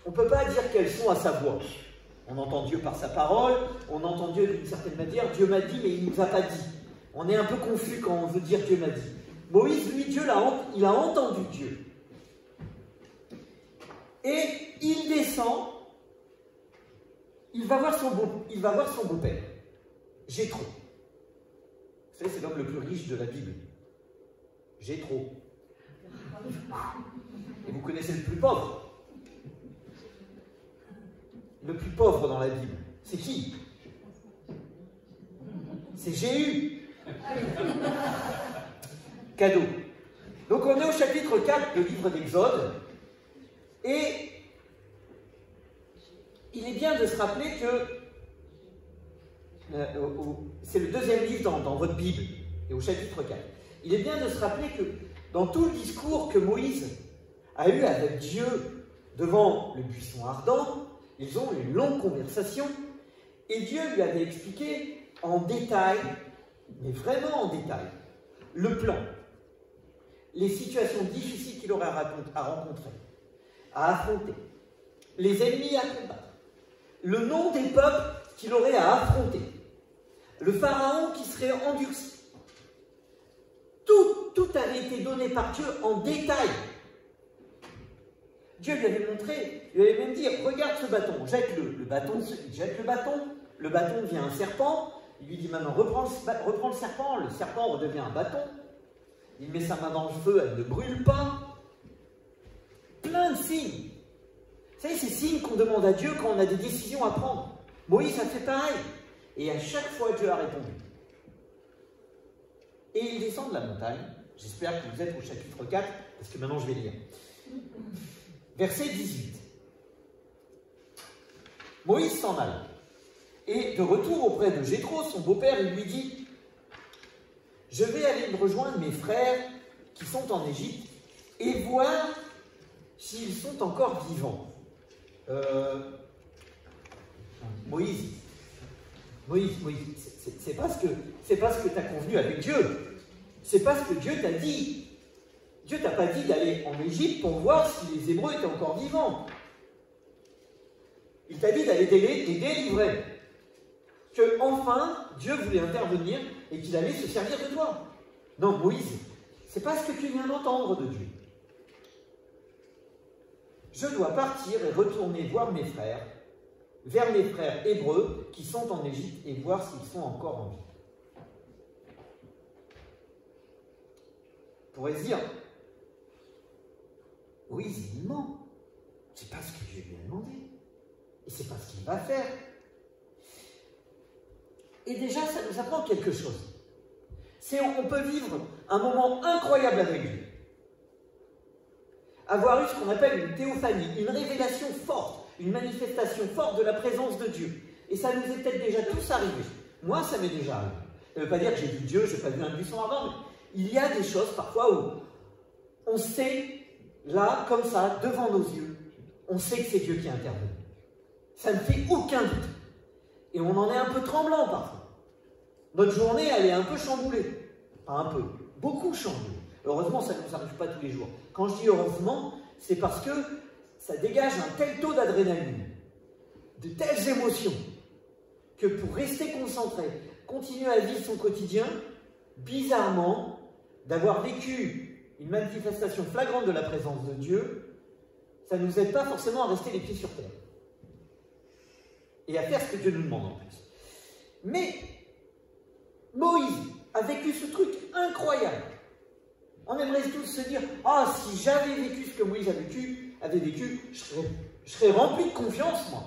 on ne peut pas dire quelles sont à sa voix. On entend Dieu par sa parole, on entend Dieu d'une certaine manière, Dieu m'a dit mais il ne nous a pas dit. On est un peu confus quand on veut dire Dieu m'a dit. Moïse, lui, il a entendu Dieu. Et il descend, il va voir son beau-père, Jéthro. Vous savez, c'est l'homme le plus riche de la Bible. Jéthro. Et vous connaissez le plus pauvre. Le plus pauvre dans la Bible, c'est qui? C'est Jéhu. Cadeau. Donc on est au chapitre 4 du livre d'Exode, et il est bien de se rappeler que c'est le deuxième livre dans votre Bible, et au chapitre 4. Il est bien de se rappeler que dans tout le discours que Moïse a eu avec Dieu devant le buisson ardent, ils ont eu une longue conversation, et Dieu lui avait expliqué en détail, mais vraiment en détail, le plan, les situations difficiles qu'il aurait à rencontrer, à affronter, les ennemis à combattre, le nom des peuples qu'il aurait à affronter, le pharaon qui serait endurci. Tout avait été donné par Dieu en détail. Dieu lui avait montré, lui avait même dit, regarde ce bâton, jette-le. Le bâton, il jette le bâton devient un serpent, il lui dit maintenant reprends le serpent redevient un bâton, il met sa main dans le feu, elle ne brûle pas. Plein de signes. Vous savez, ces signes qu'on demande à Dieu quand on a des décisions à prendre. Moïse a fait pareil. Et à chaque fois, Dieu a répondu. Et il descend de la montagne. J'espère que vous êtes au chapitre 4, parce que maintenant je vais lire. Verset 18. Moïse s'en alla. Et de retour auprès de Jéthro, son beau-père, il lui dit, « Je vais aller rejoindre mes frères qui sont en Égypte et voir s'ils sont encore vivants. » Moïse, c'est pas ce que tu as convenu avec Dieu. C'est pas ce que Dieu t'a dit. Dieu t'a pas dit d'aller en Égypte pour voir si les Hébreux étaient encore vivants. Il t'a dit d'aller les délivrer. Que enfin Dieu voulait intervenir et qu'il allait se servir de toi. Non, Moïse, c'est pas ce que tu viens d'entendre de Dieu. Je dois partir et retourner voir mes frères, vers mes frères hébreux qui sont en Égypte et voir s'ils sont encore en vie. On pourrait se dire, Moïse, il ment. C'est pas ce que Dieu lui a demandé. Et c'est pas ce qu'il va faire. Et déjà, ça nous apprend quelque chose. C'est qu'on peut vivre un moment incroyable avec Dieu. Avoir eu ce qu'on appelle une théophanie, une révélation forte, une manifestation forte de la présence de Dieu. Et ça nous est peut-être déjà tous arrivé. Moi, ça m'est déjà arrivé. Ça ne veut pas dire que j'ai vu Dieu, je n'ai pas vu un buisson ardent, mais il y a des choses parfois où on sait, là, comme ça, devant nos yeux, on sait que c'est Dieu qui intervient. Ça ne fait aucun doute. Et on en est un peu tremblant parfois. Notre journée, elle est un peu chamboulée. Pas un peu, beaucoup chamboulée. Heureusement, ça ne nous arrive pas tous les jours. Quand je dis heureusement, c'est parce que ça dégage un tel taux d'adrénaline, de telles émotions, que pour rester concentré, continuer à vivre son quotidien, bizarrement, d'avoir vécu une manifestation flagrante de la présence de Dieu, ça ne nous aide pas forcément à rester les pieds sur terre. Et à faire ce que Dieu nous demande en plus. Mais Moïse a vécu ce truc incroyable. On aimerait tous se dire, ah, si j'avais vécu ce que Moïse avait vécu, je serais rempli de confiance, moi.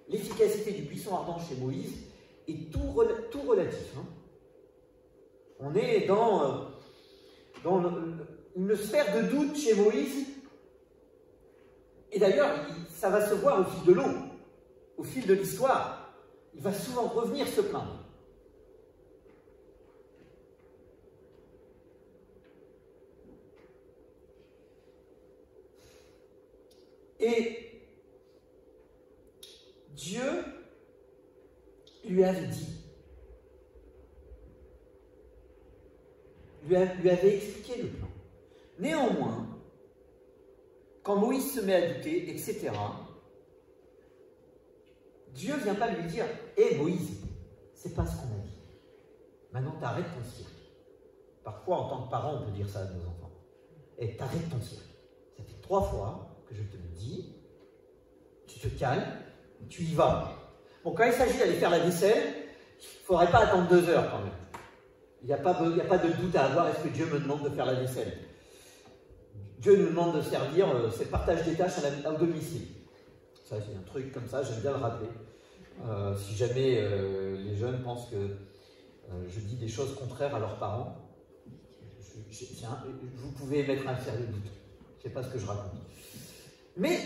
L'efficacité du buisson ardent chez Moïse est tout relatif. Hein. On est dans une sphère de doute chez Moïse. Et d'ailleurs, ça va se voir au fil de l'eau, au fil de l'histoire. Il va souvent revenir se plaindre. Et Dieu lui avait dit, lui avait expliqué le plan. Néanmoins, quand Moïse se met à douter, etc., Dieu ne vient pas lui dire « Hé Moïse, c'est pas ce qu'on a dit. Maintenant, t'arrêtes ton cirque. » Parfois, en tant que parent, on peut dire ça à nos enfants. « Hé, t'arrêtes ton cirque. Ça fait 3 fois que je te le dis. Tu te calmes, tu y vas. » Bon, quand il s'agit d'aller faire la vaisselle, il ne faudrait pas attendre 2 heures quand même. Il n'y a pas de doute à avoir, est-ce que Dieu me demande de faire la vaisselle? Dieu nous demande de servir, c'est le partage des tâches au domicile. Ça, c'est un truc comme ça, j'aime bien le rappeler. Si jamais les jeunes pensent que je dis des choses contraires à leurs parents, vous pouvez mettre un sérieux doute. Je ne sais pas ce que je raconte. Mais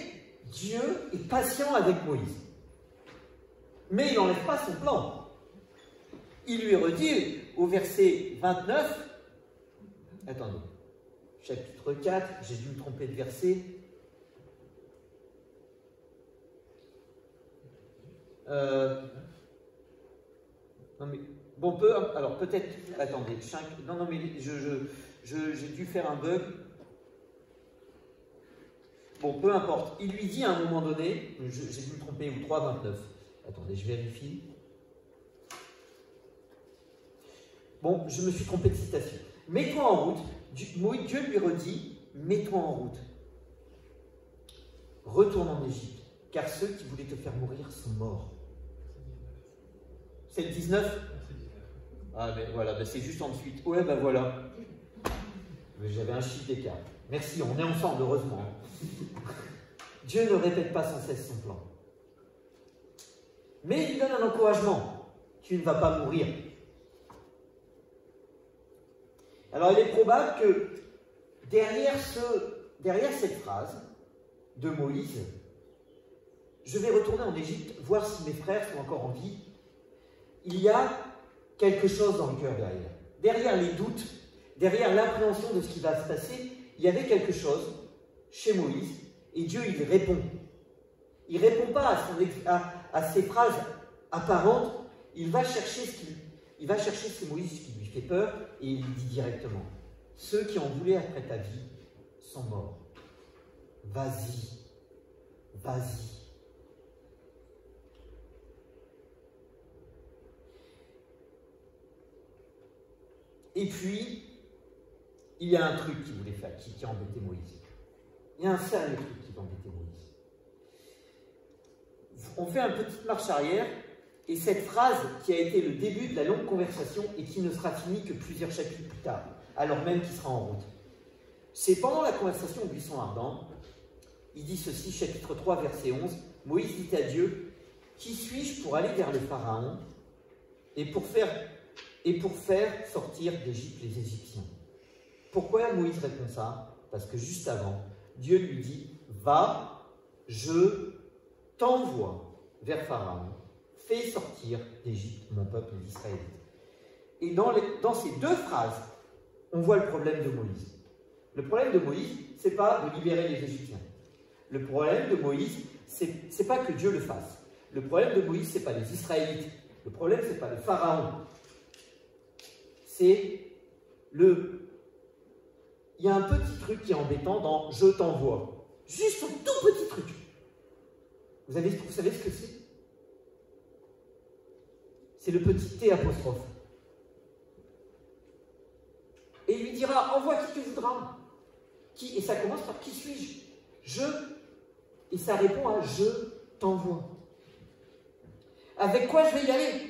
Dieu est patient avec Moïse. Mais il n'enlève pas son plan. Il lui redit au verset 29, attendez, chapitre 4, j'ai dû me tromper de verset. Non mais, bon, alors peut-être, attendez, non mais j'ai dû faire un bug. Bon, peu importe, il lui dit à un moment donné, j'ai dû me tromper, ou 3, 29, attendez, je vérifie. Bon, je me suis trompé de citation. Mets-toi en route, Dieu lui redit, mets-toi en route. Retourne en Égypte, car ceux qui voulaient te faire mourir sont morts. C'est le 19? Ah, mais voilà, ben c'est juste ensuite. Ouais, ben voilà. J'avais un chiffre d'écart. Merci, on est ensemble, heureusement. Dieu ne répète pas sans cesse son plan. Mais il lui donne un encouragement. Tu ne vas pas mourir. Alors, il est probable que derrière cette phrase de Moïse, je vais retourner en Égypte, voir si mes frères sont encore en vie. Il y a quelque chose dans le cœur derrière. Derrière les doutes, derrière l'appréhension de ce qui va se passer, il y avait quelque chose chez Moïse, et Dieu, il répond. Il ne répond pas à ses phrases apparentes, il va chercher c'est Moïse qui lui fait peur, et il lui dit directement, ceux qui en voulaient après ta vie sont morts. Vas-y, vas-y. Et puis, il y a un truc qui voulait faire, qui embêtait Moïse. Il y a un sérieux truc qui embêtait Moïse. On fait une petite marche arrière, et cette phrase qui a été le début de la longue conversation et qui ne sera finie que plusieurs chapitres plus tard, alors même qu'il sera en route. C'est pendant la conversation au buisson ardent, il dit ceci, chapitre 3, verset 11, Moïse dit à Dieu, « Qui suis-je pour aller vers le Pharaon et pour faire sortir d'Égypte les Égyptiens ?» Pourquoi Moïse répond ça? Parce que juste avant, Dieu lui dit, « Va, je t'envoie vers Pharaon, fais sortir d'Égypte mon peuple d'Israël. » Et dans ces 2 phrases, on voit le problème de Moïse. Le problème de Moïse, ce n'est pas de libérer les Égyptiens. Le problème de Moïse, ce n'est pas que Dieu le fasse. Le problème de Moïse, ce n'est pas les Israélites. Le problème, ce n'est pas le Pharaon. Il y a un petit truc qui est embêtant dans « je t'envoie ». Juste un tout petit truc. Vous savez ce que c'est? C'est le petit T apostrophe. Et il lui dira « envoie qui tu voudras ». Et ça commence par « qui suis-je » ? Je. Et ça répond à « je t'envoie ». Avec quoi je vais y aller?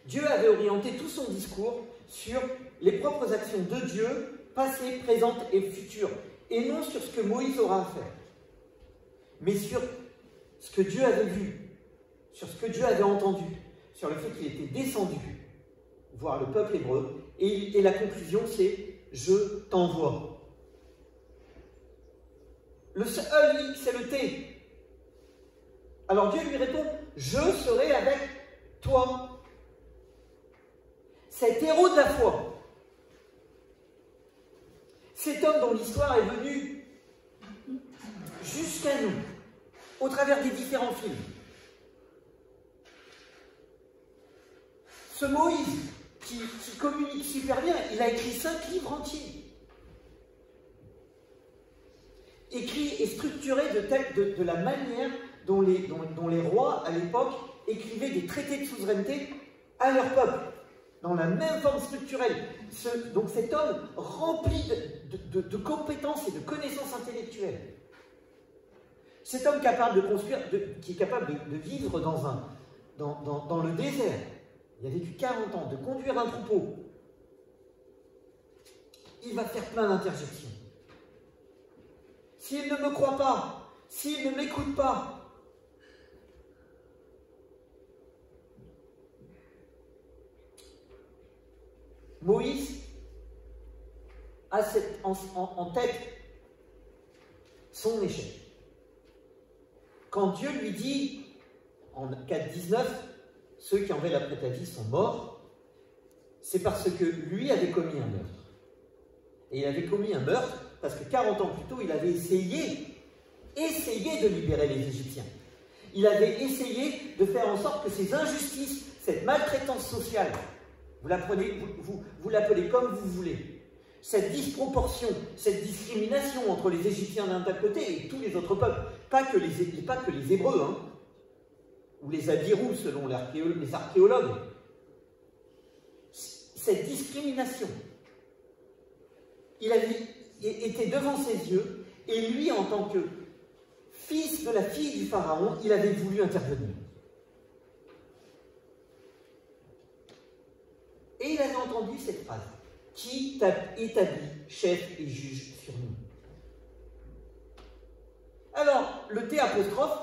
Dieu avait orienté tout son discours sur les propres actions de Dieu, passées, présentes et futures, et non sur ce que Moïse aura à faire, mais sur ce que Dieu avait vu, sur ce que Dieu avait entendu, sur le fait qu'il était descendu voir le peuple hébreu, et la conclusion c'est « je t'envoie ». Le seul I, c'est le T. Alors Dieu lui répond « je serai avec toi ». Cet héros de la foi, cet homme dont l'histoire est venue jusqu'à nous, au travers des différents films, ce Moïse qui communique super bien, il a écrit 5 livres entiers. écrit et structuré de la manière dont les rois, à l'époque, écrivaient des traités de souveraineté à leur peuple, dans la même forme structurelle. Donc cet homme rempli de compétences et de connaissances intellectuelles. Cet homme capable de construire, qui est capable de vivre dans le désert, il a vécu 40 ans, de conduire un troupeau, il va faire plein d'interjections. S'il ne me croit pas, s'il ne m'écoute pas, Moïse a en tête son échec. Quand Dieu lui dit, en 4.19, ceux qui enlèvent après ta vie sont morts, c'est parce que lui avait commis un meurtre. Et il avait commis un meurtre parce que 40 ans plus tôt, il avait essayé de libérer les Égyptiens. Il avait essayé de faire en sorte que ces injustices, cette maltraitance sociale, vous l'appelez comme vous voulez, cette disproportion, cette discrimination entre les Égyptiens d'un côté et tous les autres peuples, pas que les Hébreux, hein, ou les Abirous selon les archéologues, cette discrimination, il était devant ses yeux, et lui, en tant que fils de la fille du Pharaon, il avait voulu intervenir. Et il avait entendu cette phrase, « Qui t'a établi chef et juge sur nous ?» Alors, le T apostrophe,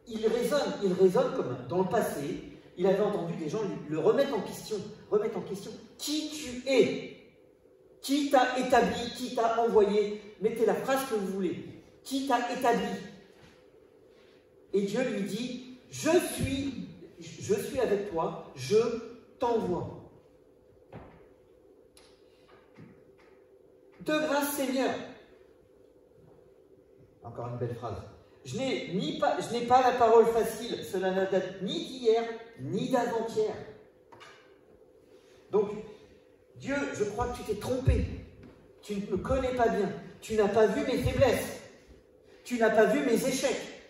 il résonne comme dans le passé, il avait entendu des gens le remettre en question, qui tu es, qui t'a établi, qui t'a envoyé, mettez la phrase que vous voulez, qui t'a établi. Et Dieu lui dit, je suis avec toi, je t'envoie. De grâce Seigneur, encore une belle phrase, je n'ai pas la parole facile, cela ne date ni d'hier, ni d'avant-hier. Donc, Dieu, je crois que tu t'es trompé, tu ne me connais pas bien, tu n'as pas vu mes faiblesses, tu n'as pas vu mes échecs.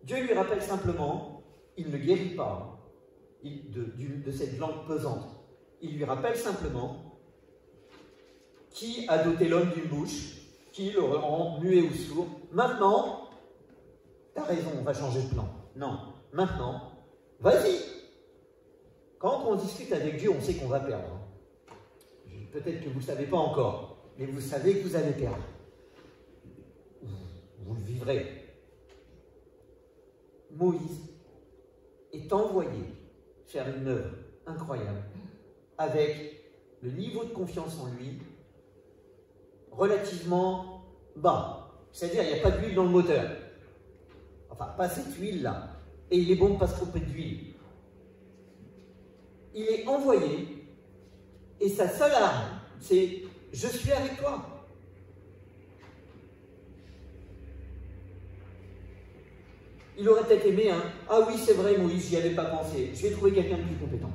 Dieu lui rappelle simplement, il ne guérit pas de cette langue pesante. Il lui rappelle simplement qui a doté l'homme d'une bouche, qui le rend muet ou sourd. Maintenant, t'as raison, on va changer de plan. Non, maintenant, vas-y. Quand on discute avec Dieu, on sait qu'on va perdre. Peut-être que vous ne le savez pas encore, mais vous savez que vous allez perdre. Vous le vivrez. Moïse est envoyé faire une œuvre incroyable avec le niveau de confiance en lui relativement bas. C'est-à-dire, il n'y a pas d'huile dans le moteur. Enfin, pas cette huile-là. Et il est bon de ne pas se tromper d'huile. Il est envoyé, et sa seule arme, c'est « Je suis avec toi ». Il aurait peut-être aimé un « Ah oui, c'est vrai, Moïse, j'y avais pas pensé. Je vais trouver quelqu'un de plus compétent. »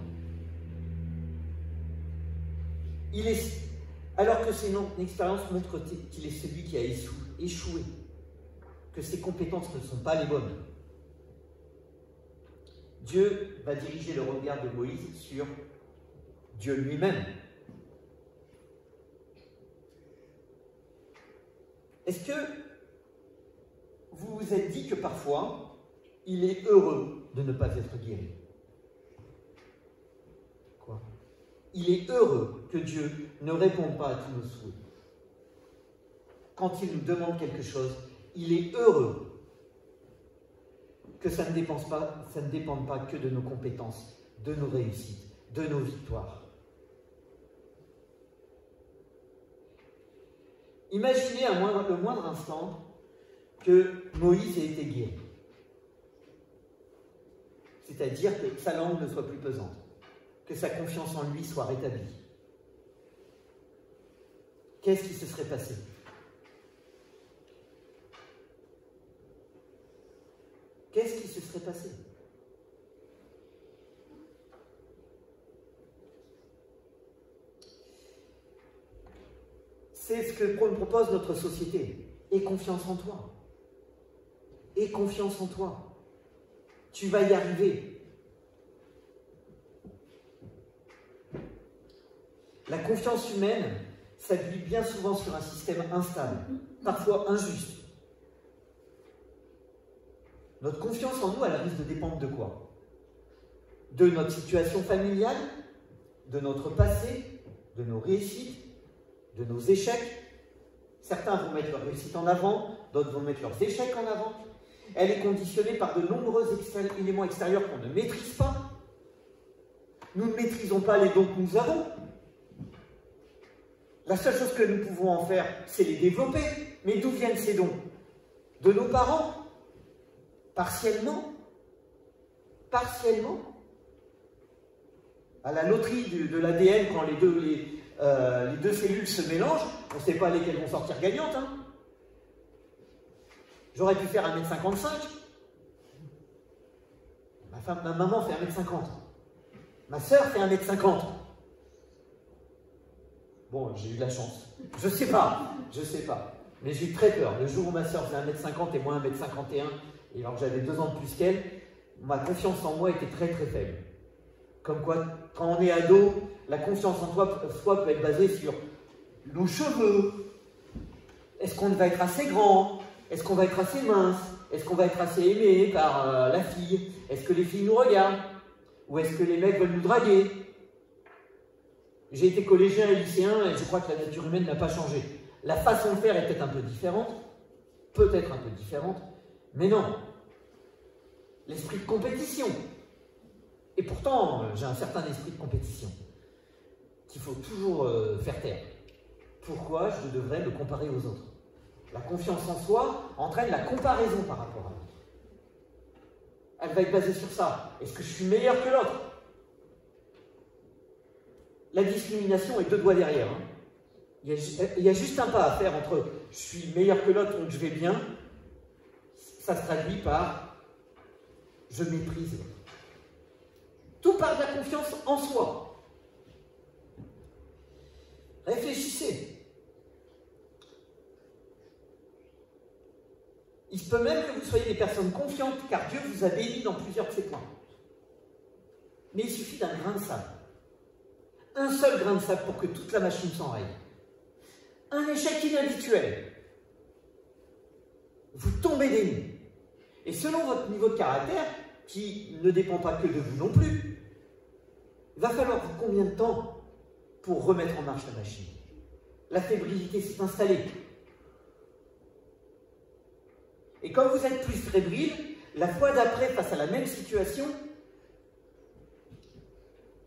Alors que son expérience montre qu'il est celui qui a échoué, que ses compétences ne sont pas les bonnes. Dieu va diriger le regard de Moïse sur Dieu lui-même. Est-ce que vous vous êtes dit que parfois, il est heureux de ne pas être guéri? Quoi? Il est heureux que Dieu ne réponde pas à tous nos souhaits. Quand il nous demande quelque chose, il est heureux que ça ne dépende pas que de nos compétences, de nos réussites, de nos victoires. Imaginez le moindre instant que Moïse ait été guéri. C'est-à-dire que sa langue ne soit plus pesante, que sa confiance en lui soit rétablie. Qu'est-ce qui se serait passé? Qu'est-ce qui se serait passé? C'est ce que nous propose notre société. Aie confiance en toi. Aie confiance en toi. Tu vas y arriver. La confiance humaine s'appuie bien souvent sur un système instable, parfois injuste. Notre confiance en nous, elle risque de dépendre de quoi? De notre situation familiale, de notre passé, de nos réussites, de nos échecs. Certains vont mettre leurs réussites en avant, d'autres vont mettre leurs échecs en avant. Elle est conditionnée par de nombreux éléments extérieurs qu'on ne maîtrise pas. Nous ne maîtrisons pas les dons que nous avons. La seule chose que nous pouvons en faire, c'est les développer. Mais d'où viennent ces dons? De nos parents? Partiellement? Partiellement? À la loterie de l'ADN, quand les deux cellules se mélangent, on ne sait pas lesquelles vont sortir gagnantes. Hein. J'aurais pu faire 1m55. Ma maman fait 1m50. Ma sœur fait 1m50. Bon, j'ai eu de la chance. Je sais pas. Mais j'ai eu très peur. Le jour où ma sœur faisait 1m50 et moi 1m51, et alors que j'avais 2 ans de plus qu'elle, ma confiance en moi était très très faible. Comme quoi, quand on est ado, la confiance en soi peut être basée sur nos cheveux. Est-ce qu'on va être assez grand? Est-ce qu'on va être assez mince? Est-ce qu'on va être assez aimé par la fille? Est-ce que les filles nous regardent? Ou est-ce que les mecs veulent nous draguer? J'ai été collégien et lycéen et je crois que la nature humaine n'a pas changé. La façon de faire est peut-être un peu différente, mais non. L'esprit de compétition. Et pourtant, j'ai un certain esprit de compétition qu'il faut toujours faire taire. Pourquoi je devrais me comparer aux autres? La confiance en soi entraîne la comparaison par rapport à l'autre. Elle va être basée sur ça. Est-ce que je suis meilleur que l'autre? La discrimination est 2 doigts derrière. Hein. Il y a juste un pas à faire entre je suis meilleur que l'autre, donc je vais bien. Ça se traduit par je méprise l'autre. Tout part de la confiance en soi. Réfléchissez. Il se peut même que vous soyez des personnes confiantes, car Dieu vous a béni dans plusieurs de ces points. Mais il suffit d'un grain de sable. Un seul grain de sable pour que toute la machine s'enraye. Un échec inhabituel. Vous tombez des nues. Et selon votre niveau de caractère, qui ne dépend pas que de vous non plus, il va falloir combien de temps pour remettre en marche la machine? La fébrilité s'est installée. Et quand vous êtes plus fébrile, la fois d'après, face à la même situation,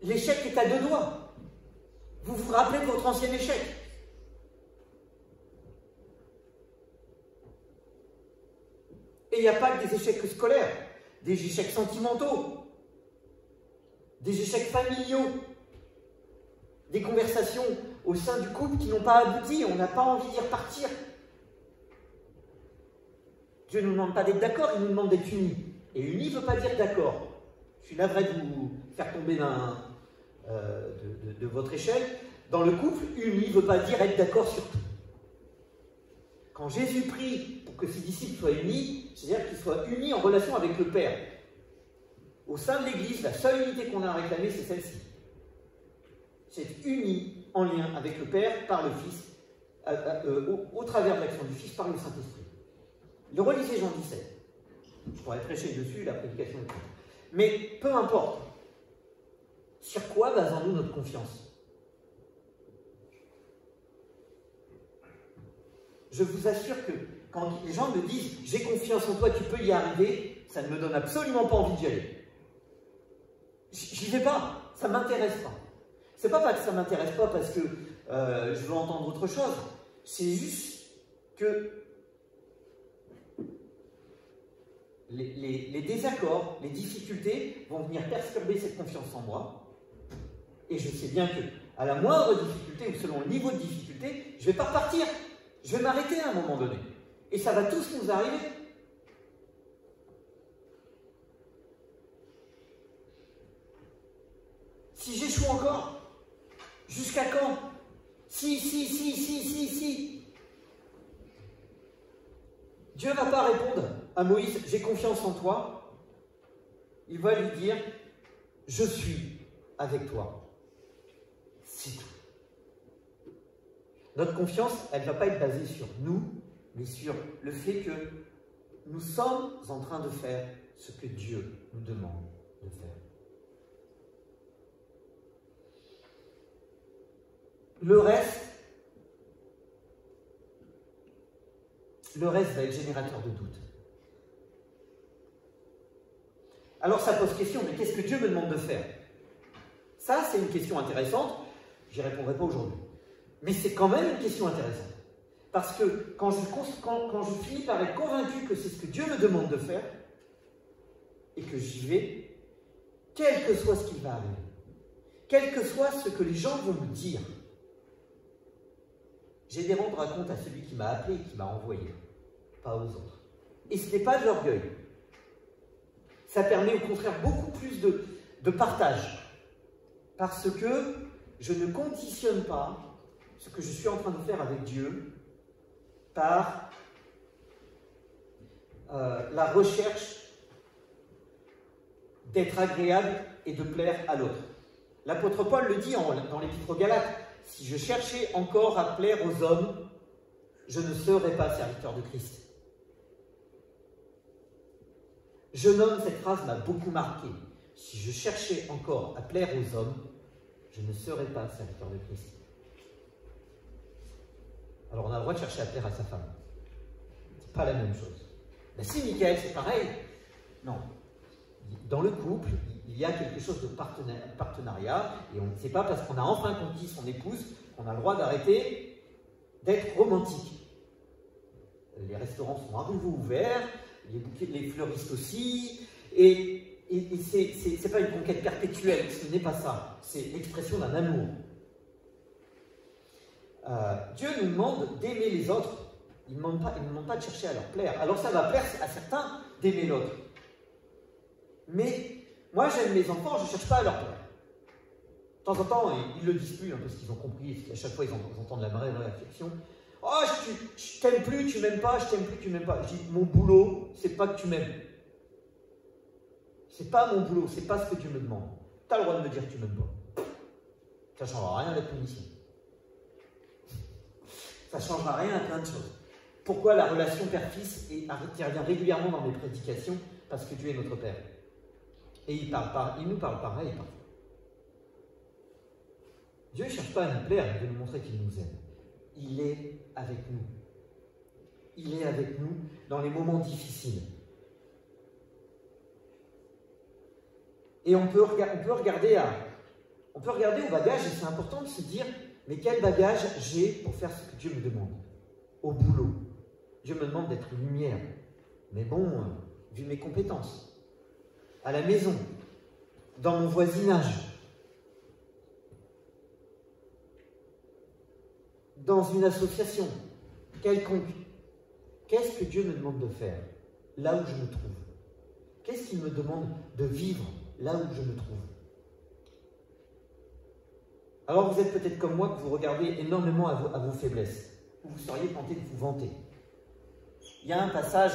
l'échec est à 2 doigts. Vous vous rappelez de votre ancien échec. Et il n'y a pas que des échecs scolaires, des échecs sentimentaux, des échecs familiaux, des conversations au sein du couple qui n'ont pas abouti, on n'a pas envie d'y repartir. Dieu ne nous demande pas d'être d'accord, il nous demande d'être unis. Et unis ne veut pas dire d'accord. Je suis navré de vous faire tomber de votre échelle. Dans le couple, unis ne veut pas dire être d'accord sur tout. Quand Jésus prie pour que ses disciples soient unis, c'est-à-dire qu'ils soient unis en relation avec le Père. Au sein de l'Église, la seule unité qu'on a à réclamer, c'est celle-ci. C'est unis en lien avec le Père par le Fils, au travers de l'action du Fils par le Saint-Esprit. Le relisez Jean 17. Je pourrais prêcher dessus, la prédication est courte. Mais peu importe. Sur quoi basons-nous notre confiance? Je vous assure que quand les gens me disent « j'ai confiance en toi, tu peux y arriver », ça ne me donne absolument pas envie d'y aller. J'y vais pas, ça ne m'intéresse pas. C'est pas que ça ne m'intéresse pas parce que je veux entendre autre chose. C'est juste que les désaccords, les difficultés vont venir perturber cette confiance en moi. Et je sais bien que à la moindre difficulté, ou selon le niveau de difficulté, je ne vais pas repartir. Je vais m'arrêter à un moment donné. Et ça va tous nous arriver. Si j'échoue encore, jusqu'à quand? Si. Dieu ne va pas répondre à Moïse, j'ai confiance en toi. Il va lui dire, je suis avec toi. C'est tout. Notre confiance, elle ne va pas être basée sur nous, mais sur le fait que nous sommes en train de faire ce que Dieu nous demande de faire. Le reste va être générateur de doute. Alors ça pose question, mais qu'est-ce que Dieu me demande de faire? Ça, c'est une question intéressante, j'y répondrai pas aujourd'hui. Mais c'est quand même une question intéressante. Parce que quand je finis par être convaincu que c'est ce que Dieu me demande de faire, et que j'y vais, quel que soit ce qui va arriver, quel que soit ce que les gens vont me dire, j'ai des rendre compte à celui qui m'a appelé et qui m'a envoyé, pas aux autres. Et ce n'est pas de l'orgueil. Ça permet au contraire beaucoup plus de partage. Parce que je ne conditionne pas ce que je suis en train de faire avec Dieu par la recherche d'être agréable et de plaire à l'autre. L'apôtre Paul le dit dans l'Épître aux Galates, si je cherchais encore à plaire aux hommes, je ne serais pas serviteur de Christ. Jeune homme, cette phrase m'a beaucoup marqué. Si je cherchais encore à plaire aux hommes, je ne serais pas serviteur de Christ. Alors on a le droit de chercher à plaire à sa femme. C'est pas la même chose. Ben si, Michael, c'est pareil. Non. Dans le couple, il y a quelque chose de partenariat, et on ne sait pas parce qu'on a enfin conquis son épouse qu'on a le droit d'arrêter d'être romantique. Les restaurants sont à nouveau ouverts, les fleuristes aussi, et c'est pas une conquête perpétuelle, ce n'est pas ça, c'est l'expression d'un amour. Dieu nous demande d'aimer les autres, il ne demande pas de chercher à leur plaire. Alors ça va plaire à certains d'aimer l'autre. Mais moi j'aime mes enfants, je ne cherche pas à leur plaire. De temps en temps, ils le disent plus, hein, parce qu'ils ont compris, à chaque fois ils entendent la vraie réflexion. Oh, je t'aime plus, tu m'aimes pas, je t'aime plus, tu m'aimes pas. Je dis, mon boulot, c'est pas que tu m'aimes. C'est pas mon boulot, c'est pas ce que Dieu me demande. Tu as le droit de me dire que tu m'aimes pas. Ça ne changera rien à la punition. Ça ne changera rien à plein de choses. Pourquoi la relation père-fils qui revient régulièrement dans mes prédications? Parce que Dieu est notre Père. Et il nous parle pareil parfois. Dieu ne cherche pas à nous plaire, il veut nous montrer qu'il nous aime. Il est avec nous. Il est avec nous dans les moments difficiles. Et on peut regarder au bagage, et c'est important de se dire, mais quel bagage j'ai pour faire ce que Dieu me demande? Au boulot. Dieu me demande d'être une lumière. Mais bon, vu mes compétences. À la maison, dans mon voisinage, dans une association quelconque. Qu'est-ce que Dieu me demande de faire là où je me trouve? Qu'est-ce qu'il me demande de vivre là où je me trouve? Alors vous êtes peut-être comme moi que vous regardez énormément à vos faiblesses, ou vous seriez tenté de vous vanter. Il y a un passage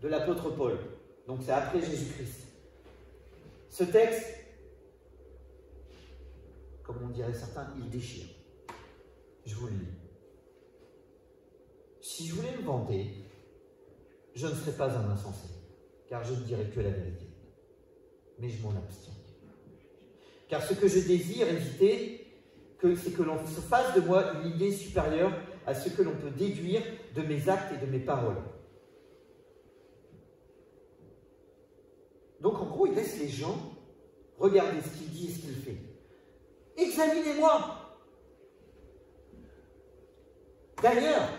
de l'apôtre Paul, donc c'est après Jésus-Christ. Ce texte, comme on dirait certains, il déchire. Je vous le lis. Si je voulais me vanter, je ne serais pas un insensé, car je ne dirais que la vérité. Mais je m'en abstiens. Car ce que je désire éviter, c'est que l'on se fasse de moi une idée supérieure à ce que l'on peut déduire de mes actes et de mes paroles. Donc en gros, il laisse les gens regarder ce qu'il dit et ce qu'il fait. Examinez-moi! D'ailleurs,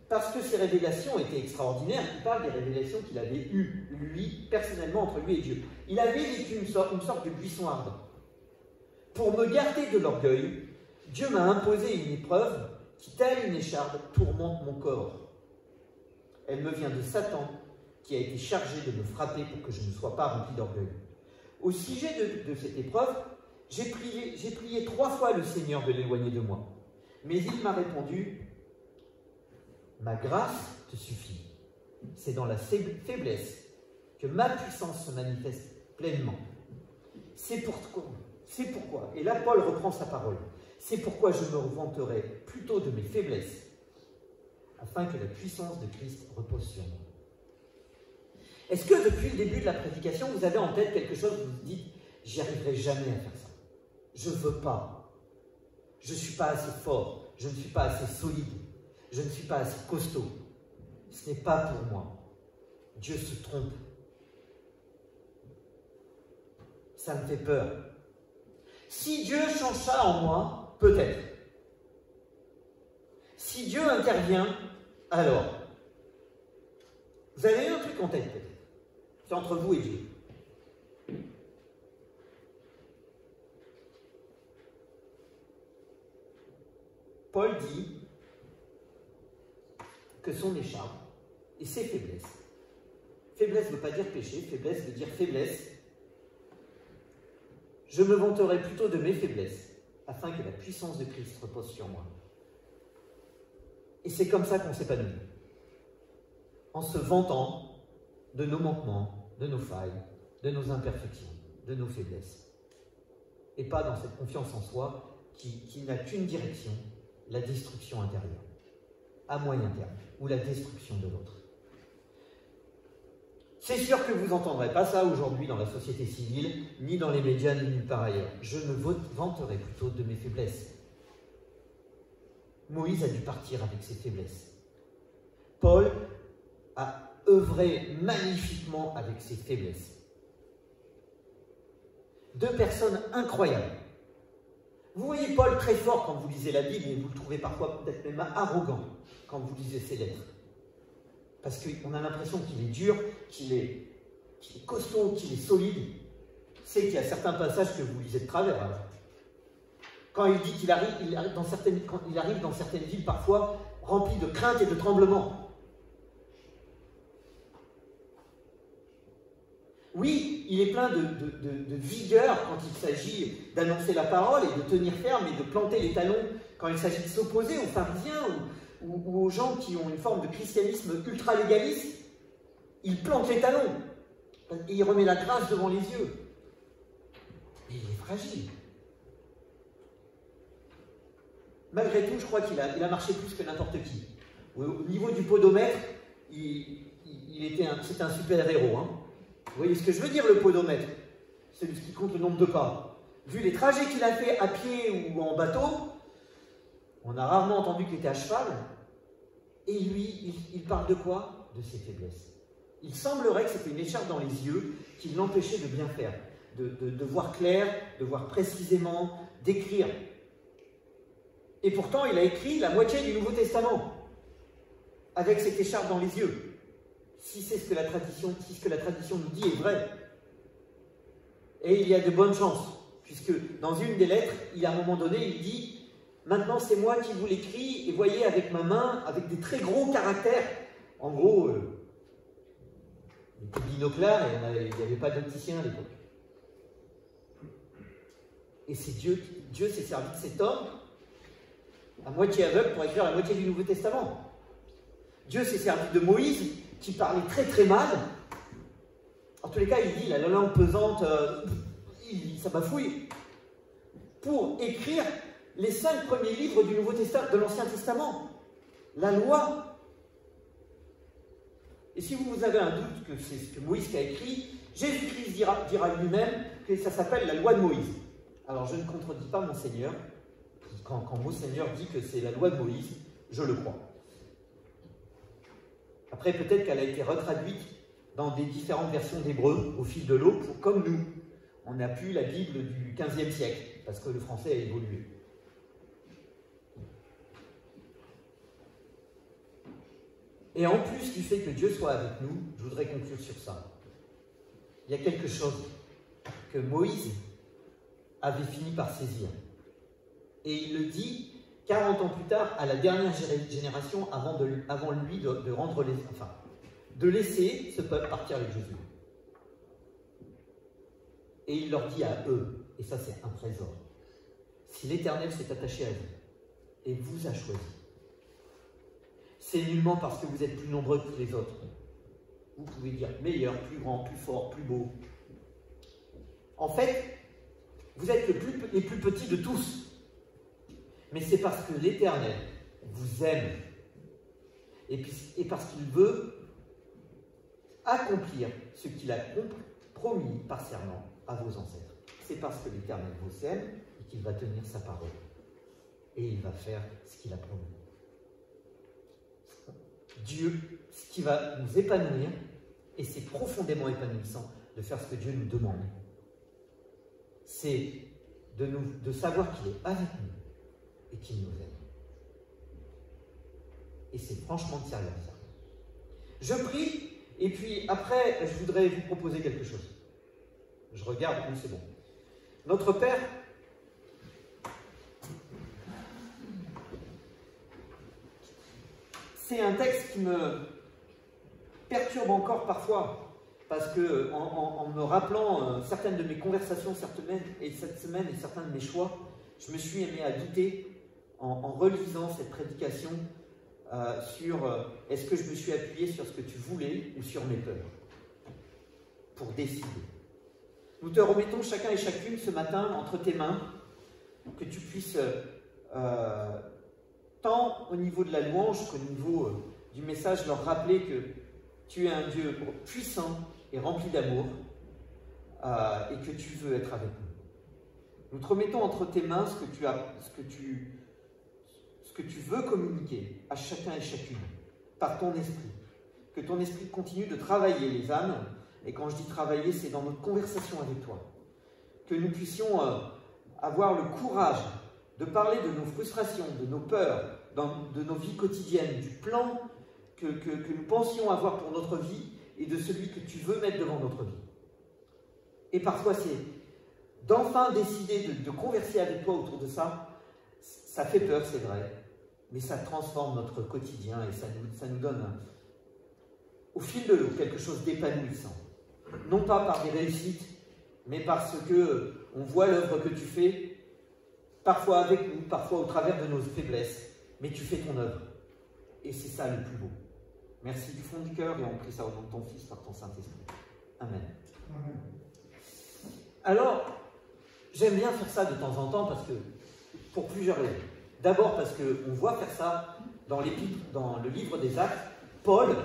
parce que ces révélations étaient extraordinaires, il parle des révélations qu'il avait eues, lui, personnellement, entre lui et Dieu. Il avait vécu une sorte de buisson ardent. Pour me garder de l'orgueil, Dieu m'a imposé une épreuve qui, telle une écharpe, tourmente mon corps. Elle me vient de Satan, qui a été chargé de me frapper pour que je ne sois pas rempli d'orgueil. Au sujet de cette épreuve, J'ai prié 3 fois le Seigneur de l'éloigner de moi. Mais il m'a répondu, ma grâce te suffit. C'est dans la faiblesse que ma puissance se manifeste pleinement. C'est pourquoi, et là Paul reprend sa parole, c'est pourquoi je me vanterai plutôt de mes faiblesses, afin que la puissance de Christ repose sur moi. Est-ce que depuis le début de la prédication, vous avez en tête quelque chose où vous vous dites, j'y arriverai jamais à faire ça. Je ne veux pas. Je ne suis pas assez fort. Je ne suis pas assez solide. Je ne suis pas assez costaud. Ce n'est pas pour moi. Dieu se trompe. Ça me fait peur. Si Dieu change ça en moi, peut-être. Si Dieu intervient, alors. Vous avez un truc en tête, peut-être. C'est entre vous et Dieu. Paul dit que son écharpe et ses faiblesses. Faiblesse ne veut pas dire péché, faiblesse veut dire faiblesse. Je me vanterai plutôt de mes faiblesses, afin que la puissance de Christ repose sur moi. Et c'est comme ça qu'on s'épanouit. En se vantant de nos manquements, de nos failles, de nos imperfections, de nos faiblesses. Et pas dans cette confiance en soi qui n'a qu'une direction, la destruction intérieure, à moyen terme, ou la destruction de l'autre. C'est sûr que vous n'entendrez pas ça aujourd'hui dans la société civile, ni dans les médias, ni nulle part ailleurs. Je me vanterai plutôt de mes faiblesses. Moïse a dû partir avec ses faiblesses. Paul a œuvré magnifiquement avec ses faiblesses. 2 personnes incroyables. Vous voyez Paul très fort quand vous lisez la Bible, et vous le trouvez parfois peut-être même arrogant quand vous lisez ses lettres. Parce qu'on a l'impression qu'il est dur, qu'il est costaud, qu'il est solide. C'est qu'il y a certains passages que vous lisez de travers. Alors. Quand il dit qu'il arrive, quand il arrive dans certaines villes parfois remplies de crainte et de tremblements. Oui, il est plein de vigueur quand il s'agit d'annoncer la parole et de tenir ferme et de planter les talons quand il s'agit de s'opposer aux pharisiens ou aux gens qui ont une forme de christianisme ultra-légaliste. Il plante les talons et il remet la grâce devant les yeux. Mais il est fragile. Malgré tout, je crois qu'il a marché plus que n'importe qui. Au niveau du podomètre, c'était un super-héros. Hein. Vous voyez ce que je veux dire, le podomètre? C'est ce qui compte le nombre de pas. Vu les trajets qu'il a fait à pied ou en bateau, on a rarement entendu qu'il était à cheval. Et lui, il parle de quoi? De ses faiblesses. Il semblerait que c'était une écharpe dans les yeux qui l'empêchait de bien faire, de voir clair, de voir précisément, d'écrire. Et pourtant, il a écrit la moitié du Nouveau Testament avec cette écharpe dans les yeux. Si c'est ce que la tradition nous dit est vrai. Et il y a de bonnes chances, puisque dans une des lettres, à un moment donné, il dit « Maintenant, c'est moi qui vous l'écris, et voyez avec ma main, avec des très gros caractères. » En gros, il était binoclard et il n'y avait pas d'opticien à l'époque. Et c'est Dieu s'est servi de cet homme, à moitié aveugle, pour écrire la moitié du Nouveau Testament. Dieu s'est servi de Moïse, qui parlait très très mal. En tous les cas, il dit la langue pesante, ça bafouille. Pour écrire les 5 premiers livres du Nouveau Testament, de l'Ancien Testament, la loi. Et si vous avez un doute que c'est ce que Moïse qui a écrit, Jésus-Christ dira lui-même que ça s'appelle la loi de Moïse. Alors je ne contredis pas mon Seigneur. Quand mon Seigneur dit que c'est la loi de Moïse, je le crois. Après, peut-être qu'elle a été retraduite dans des différentes versions d'hébreu au fil de l'eau, comme nous. On n'a plus la Bible du XVe siècle, parce que le français a évolué. Et en plus du fait que Dieu soit avec nous, je voudrais conclure sur ça. Il y a quelque chose que Moïse avait fini par saisir. Et il le dit 40 ans plus tard, à la dernière génération, avant lui de laisser ce peuple partir avec Jésus. Et il leur dit à eux, et ça c'est un trésor, si l'Éternel s'est attaché à vous et vous a choisi, c'est nullement parce que vous êtes plus nombreux que les autres. Vous pouvez dire meilleur, plus grand, plus fort, plus beau. En fait, vous êtes les plus petits de tous. Mais c'est parce que l'Éternel vous aime et parce qu'il veut accomplir ce qu'il a promis par serment à vos ancêtres. C'est parce que l'Éternel vous aime et qu'il va tenir sa parole. Et il va faire ce qu'il a promis. Dieu, ce qui va nous épanouir, et c'est profondément épanouissant de faire ce que Dieu nous demande, c'est de savoir qu'il est avec nous et qu'il nous aime. Et c'est franchement de sérieux ça. Je prie, et puis après, je voudrais vous proposer quelque chose. Je regarde, oui, c'est bon. Notre Père, c'est un texte qui me perturbe encore parfois, parce que en me rappelant certaines de mes conversations cette semaine et certains de mes choix, je me suis aimé à douter en relisant cette prédication sur est-ce que je me suis appuyé sur ce que tu voulais ou sur mes peurs pour décider. Nous te remettons chacun et chacune ce matin entre tes mains, que tu puisses tant au niveau de la louange qu'au niveau du message leur rappeler que tu es un Dieu puissant et rempli d'amour et que tu veux être avec nous. Nous te remettons entre tes mains ce que tu veux communiquer à chacun et chacune par ton esprit. Que ton esprit continue de travailler les âmes, et quand je dis travailler, c'est dans notre conversation avec toi. Que nous puissions avoir le courage de parler de nos frustrations, de nos peurs, de nos vies quotidiennes, du plan que nous pensions avoir pour notre vie et de celui que tu veux mettre devant notre vie. Et parfois, c'est d'enfin décider de converser avec toi autour de ça. Ça fait peur, c'est vrai, mais ça transforme notre quotidien et ça nous donne, au fil de l'eau, quelque chose d'épanouissant. Non pas par des réussites, mais parce que on voit l'œuvre que tu fais, parfois avec nous, parfois au travers de nos faiblesses, mais tu fais ton œuvre. Et c'est ça le plus beau. Merci du fond du cœur et on prie ça au nom de ton Fils par ton Saint-Esprit. Amen. Amen. Alors, j'aime bien faire ça de temps en temps parce que, pour plusieurs raisons. D'abord parce qu'on voit faire ça dans le livre des Actes. Paul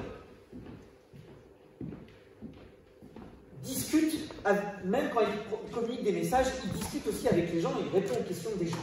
discute, même quand il communique des messages, il discute aussi avec les gens et il répond aux questions des gens.